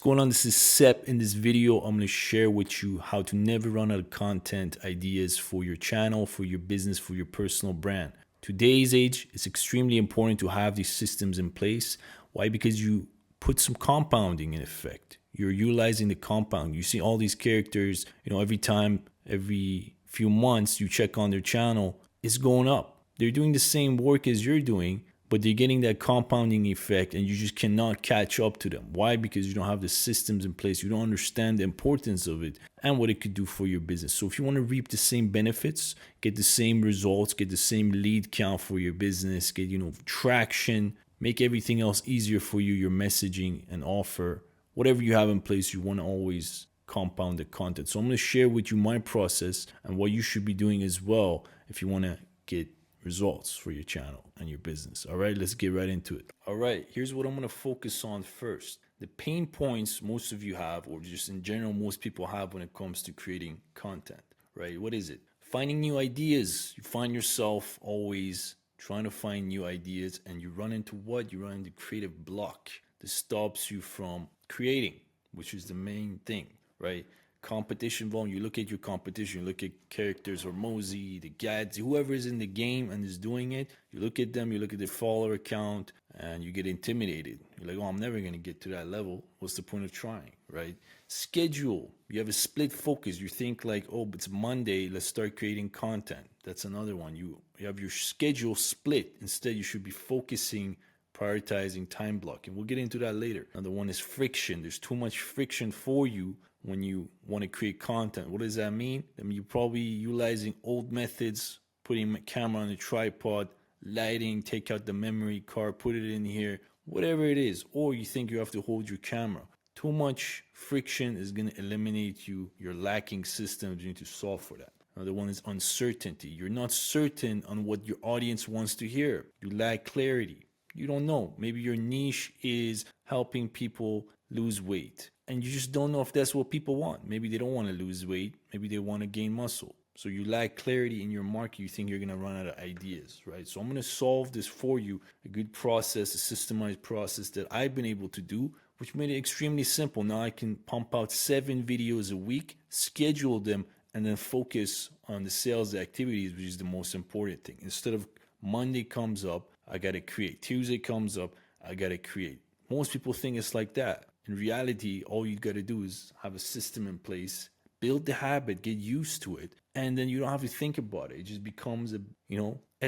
going on? This is Sep. In this video, I'm going to share with you how to never run out of content ideas for your channel, for your business, for your personal brand. Today's age, it's extremely important to have these systems in place. Why? Because you put some compounding in effect. You're utilizing the compound. You see all these characters, every time, every few months you check on their channel, it's going up. They're doing the same work as you're doing, but they're getting that compounding effect and you just cannot catch up to them. Why? Because you don't have the systems in place. You don't understand the importance of it and what it could do for your business. So if you want to reap the same benefits, get the same results, get the same lead count for your business, get, traction, make everything else easier for you, your messaging and offer, whatever you have in place, you want to always compound the content. So I'm going to share with you my process and what you should be doing as well if you want to get results for your channel and your business. All right, let's get right into it. All right, here's what I'm going to focus on first. The pain points most of you have, or just in general, most people have when it comes to creating content, right? What is it? Finding new ideas. You find yourself always trying to find new ideas and you run into what? You run into creative block that stops you from creating, which is the main thing, right? Competition volume. You look at your competition, you look at characters or Mosey, the Gads, whoever is in the game and is doing it. You look at them, you look at their follower count, and you get intimidated. You're like, oh, I'm never going to get to that level. What's the point of trying, right? Schedule. You have a split focus. You think like, oh, it's Monday, let's start creating content. That's another one. You have your schedule split. Instead, you should be focusing, prioritizing, time blocking. We'll get into that later. Another one is friction. There's too much friction for you when you want to create content. What does that mean? I mean, you're probably utilizing old methods, putting a camera on a tripod, lighting, take out the memory card, put it in here, whatever it is. Or you think you have to hold your camera. Too much friction is going to eliminate your lacking systems. You need to solve for that. Another one is uncertainty. You're not certain on what your audience wants to hear. You lack clarity. You don't know. Maybe your niche is helping people lose weight, and you just don't know if that's what people want. Maybe they don't want to lose weight. Maybe they want to gain muscle. So you lack clarity in your market. You think you're going to run out of ideas, right? So I'm going to solve this for you. A good process, a systemized process that I've been able to do, which made it extremely simple. Now I can pump out 7 videos a week, schedule them, and then focus on the sales activities, which is the most important thing. Instead of Monday comes up, I got to create. Tuesday comes up, I got to create. Most people think it's like that. In reality, all you got to do is have a system in place, build the habit, get used to it, and then you don't have to think about it. It just becomes a,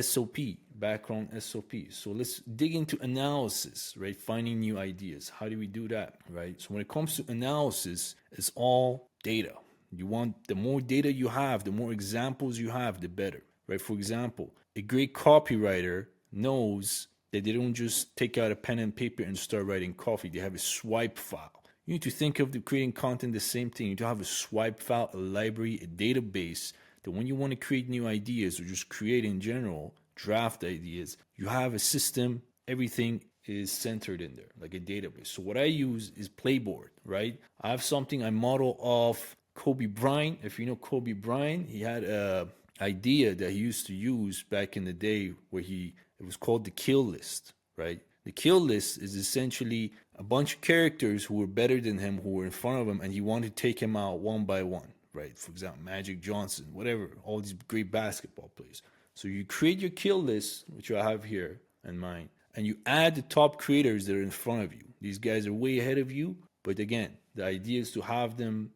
SOP, background SOP. So let's dig into analysis, right? Finding new ideas. How do we do that, right? So when it comes to analysis, it's all data. You want the more data you have, the more examples you have, the better, right? For example, a great copywriter knows that they don't just take out a pen and paper and start writing copy. They have a swipe file. You need to think of creating content the same thing. You need to have a swipe file, a library, a database that when you want to create new ideas or just create in general, draft ideas, you have a system, everything is centered in there, like a database. So what I use is Playboard, right? I have something I model off Kobe Bryant. If you know Kobe Bryant, he had a idea that he used to use back in the day where it was called the kill list, right? The kill list is essentially a bunch of characters who were better than him, who were in front of him, and he wanted to take him out one by one, right? For example, Magic Johnson, whatever, all these great basketball players. So you create your kill list, which I have here in mine, and you add the top creators that are in front of you. These guys are way ahead of you, but again, the idea is to have them,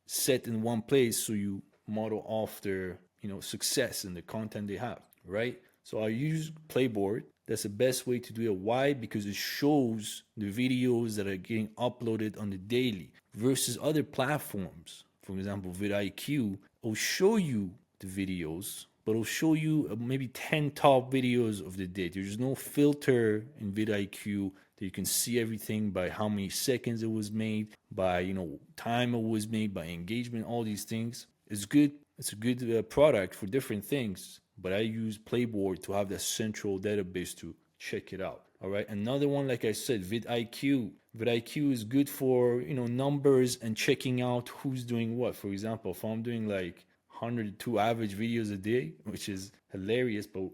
set in one place so you model off their, success in the content they have, right? So I use Playboard. That's the best way to do it. Why? Because it shows the videos that are getting uploaded on the daily versus other platforms. For example, vidIQ will show you the videos, but it'll show you maybe 10 top videos of the day. There's no filter in vidIQ that you can see everything by how many seconds it was made, by time it was made, by engagement, all these things. It's good. It's a good product for different things, but I use Playboard to have that central database to check it out. All right. Another one, like I said, vidIQ. vidIQ is good for, numbers and checking out who's doing what. For example, if I'm doing like 102 average videos a day, which is hilarious, but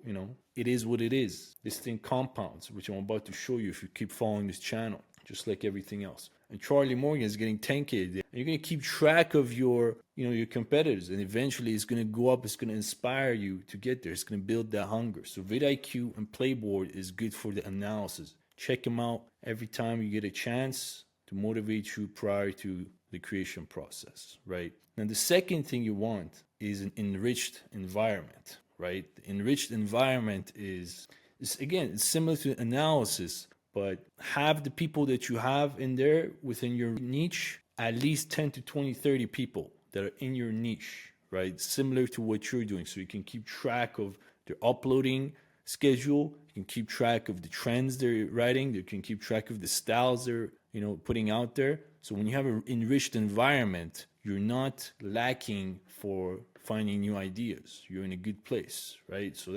it is what it is. This thing compounds, which I'm about to show you if you keep following this channel. just like everything else. And Charlie Morgan is getting 10K. And you're going to keep track of your competitors, and eventually it's going to go up. It's going to inspire you to get there. It's going to build that hunger. So vidIQ and Playboard is good for the analysis. Check them out every time you get a chance to motivate you prior to the creation process, right? Now, the second thing you want is an enriched environment, right? The enriched environment is again, it's similar to analysis, but have the people that you have in there within your niche, at least 10 to 20, 30 people that are in your niche, right? Similar to what you're doing. So you can keep track of their uploading schedule. You can keep track of the trends they're writing. You can keep track of the styles they're, putting out there. So when you have an enriched environment, you're not lacking for finding new ideas. You're in a good place, right? So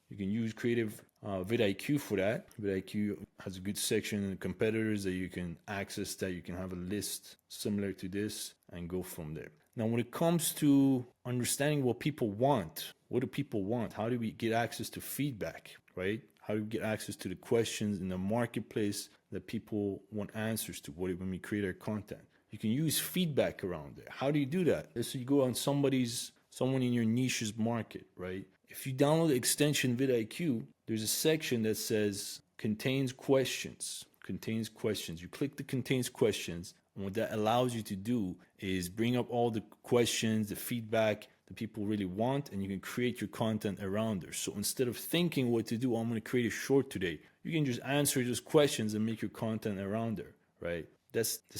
you can use creative vidIQ for that. vidIQ has a good section in the competitors that you can access, that you can have a list similar to this and go from there. Now, when it comes to understanding what people want, what do people want? How do we get access to feedback, right? How do we get access to the questions in the marketplace that people want answers to when we create our content? You can use feedback around there. How do you do that? So you go on someone in your niche's market, right? If you download the extension vidIQ, there's a section that says contains questions. You click the contains questions, and what that allows you to do is bring up all the questions, the feedback that people really want, and you can create your content around there. So instead of thinking what to do, I'm going to create a short today, you can just answer those questions and make your content around there, right? That's the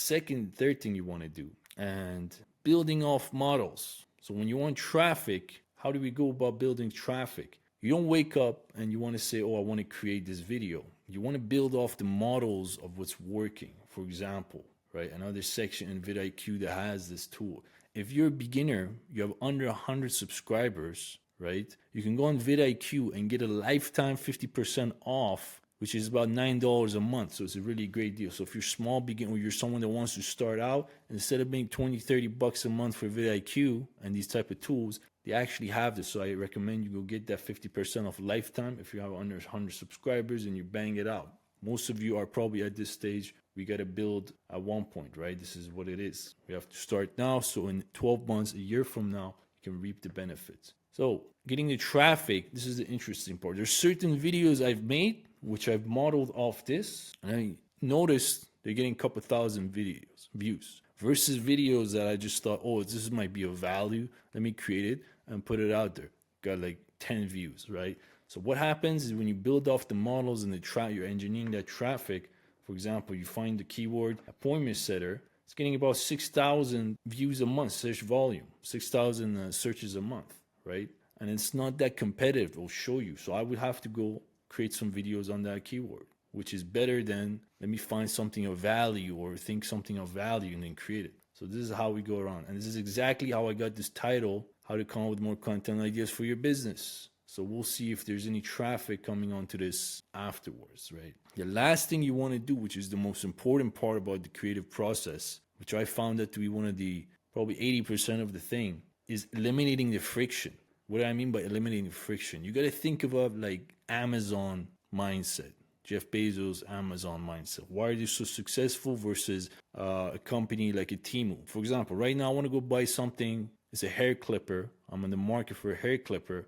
third thing you want to do. And building off models. So when you want traffic, how do we go about building traffic? You don't wake up and you want to say, oh, I want to create this video. You want to build off the models of what's working. For example, right? Another section in vidIQ that has this tool. If you're a beginner, you have under 100 subscribers, right? You can go on vidIQ and get a lifetime 50% off, which is about $9 a month. So it's a really great deal. So if you're small beginner or you're someone that wants to start out, instead of paying 20, 30 bucks a month for vidIQ and these type of tools, they actually have this. So I recommend you go get that 50% off lifetime if you have under 100 subscribers and you bang it out. Most of you are probably at this stage. We got to build at one point, right? This is what it is. We have to start now. So in 12 months, a year from now, you can reap the benefits. So getting the traffic, this is the interesting part. There's certain videos I've made, which I've modeled off this, and I noticed they're getting a couple thousand views, versus videos that I just thought, oh, this might be of value. Let me create it and put it out there. Got like 10 views, right? So what happens is when you build off the models and you're engineering that traffic. For example, you find the keyword appointment setter. It's getting about 6,000 views a month, search volume, 6,000 searches a month, right? And it's not that competitive. It'll show you. So I would have to go create some videos on that keyword, which is better than let me find something of value or think something of value and then create it. So this is how we go around. And this is exactly how I got this title, how to come up with more content ideas for your business. So we'll see if there's any traffic coming onto this afterwards, right? The last thing you want to do, which is the most important part about the creative process, which I found that to be one of the probably 80% of the thing, is eliminating the friction. What do I mean by eliminating friction? You got to think about like Amazon mindset, Jeff Bezos' Amazon mindset. Why are they so successful versus a company like a Temu? For example, right now I want to go buy something. It's a hair clipper. I'm in the market for a hair clipper.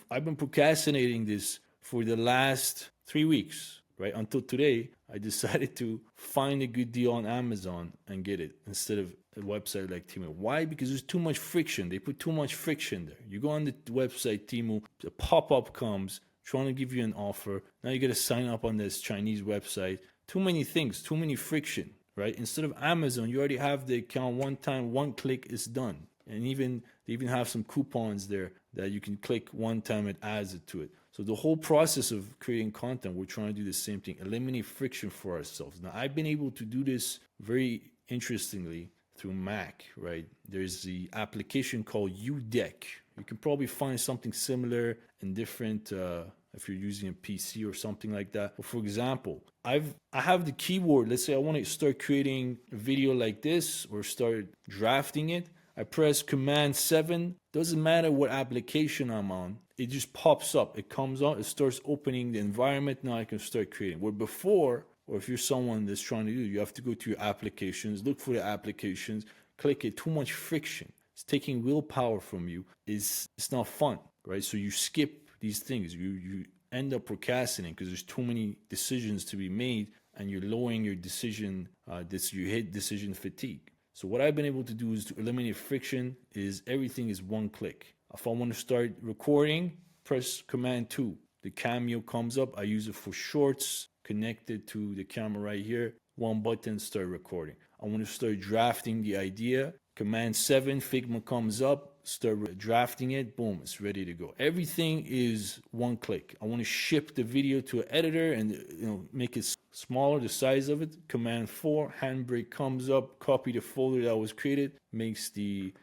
I've been procrastinating this for the last 3 weeks, right? Until today, I decided to find a good deal on Amazon and get it instead of a website like Temu. Why? Because there's too much friction. They put too much friction there. You go on the website Temu, the pop-up comes trying to give you an offer. Now you got to sign up on this Chinese website. Too many things, too many friction, right? Instead of Amazon, you already have the account one time, one click, it's done. And they even have some coupons there that you can click one time, it adds it to it. So the whole process of creating content, we're trying to do the same thing, eliminate friction for ourselves. Now, I've been able to do this very interestingly through Mac, right? There's the application called UDeck. You can probably find something similar in different, if you're using a PC or something like that. But for example, I have the keyword. Let's say I want to start creating a video like this or start drafting it. I press Command 7. Doesn't matter what application I'm on. It just pops up. It comes on. It starts opening the environment. Now I can start creating. Where before, or if you're someone that's trying to do, you have to go to your applications, look for the applications, click it. Too much friction. It's taking willpower from you. It's not fun, right? So you skip these things. You end up procrastinating because there's too many decisions to be made, and you're lowering your decision. You hit decision fatigue. So what I've been able to do is to eliminate friction. Is everything is one click. If I want to start recording, press Command 2. The Cameo comes up. I use it for shorts, connected to the camera right here. One button, start recording. I want to start drafting the idea. Command 7, Figma comes up. Start drafting it. Boom, it's ready to go. Everything is one click. I want to ship the video to an editor and make it smaller, the size of it. Command 4, Handbrake comes up. Copy the folder that was created. Makes the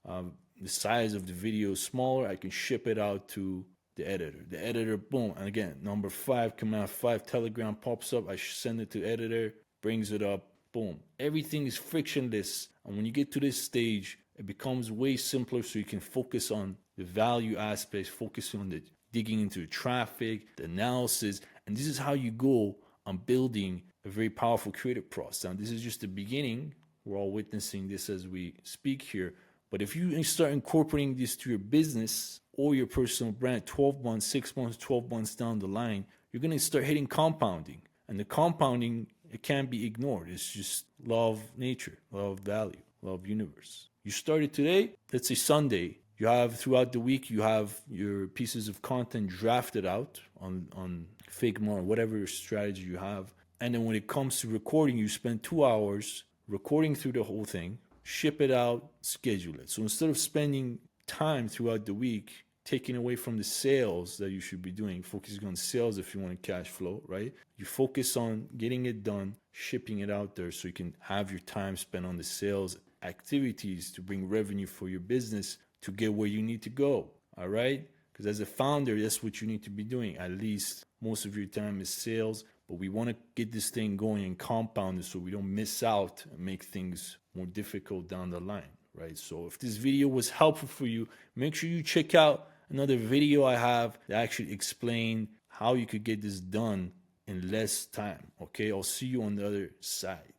size of the video smaller. I can ship it out to the editor. The editor, boom. And again, number 5, Command 5, Telegram pops up. I send it to editor, brings it up, boom. Everything is frictionless. And when you get to this stage, it becomes way simpler so you can focus on the value aspects, focusing on the digging into the traffic, the analysis. And this is how you go on building a very powerful creative process. Now, this is just the beginning. We're all witnessing this as we speak here. But if you start incorporating this to your business or your personal brand, 12 months, 6 months, 12 months down the line, you're going to start hitting compounding. And the compounding, it can't be ignored. It's just law of nature, law of value, law of universe. You started today, let's say Sunday. You have throughout the week, you have your pieces of content drafted out on Figma or whatever strategy you have. And then when it comes to recording, you spend 2 hours recording through the whole thing, ship it out, schedule it. So instead of spending time throughout the week taking away from the sales that you should be doing, focusing on sales if you want to cash flow, right? You focus on getting it done, shipping it out there so you can have your time spent on the sales activities to bring revenue for your business to get where you need to go, all right? Because as a founder, that's what you need to be doing. At least most of your time is sales, but we want to get this thing going and compound it so we don't miss out and make things more difficult down the line, right? So if this video was helpful for you, make sure you check out another video I have that actually explain how you could get this done in less time, okay? I'll see you on the other side.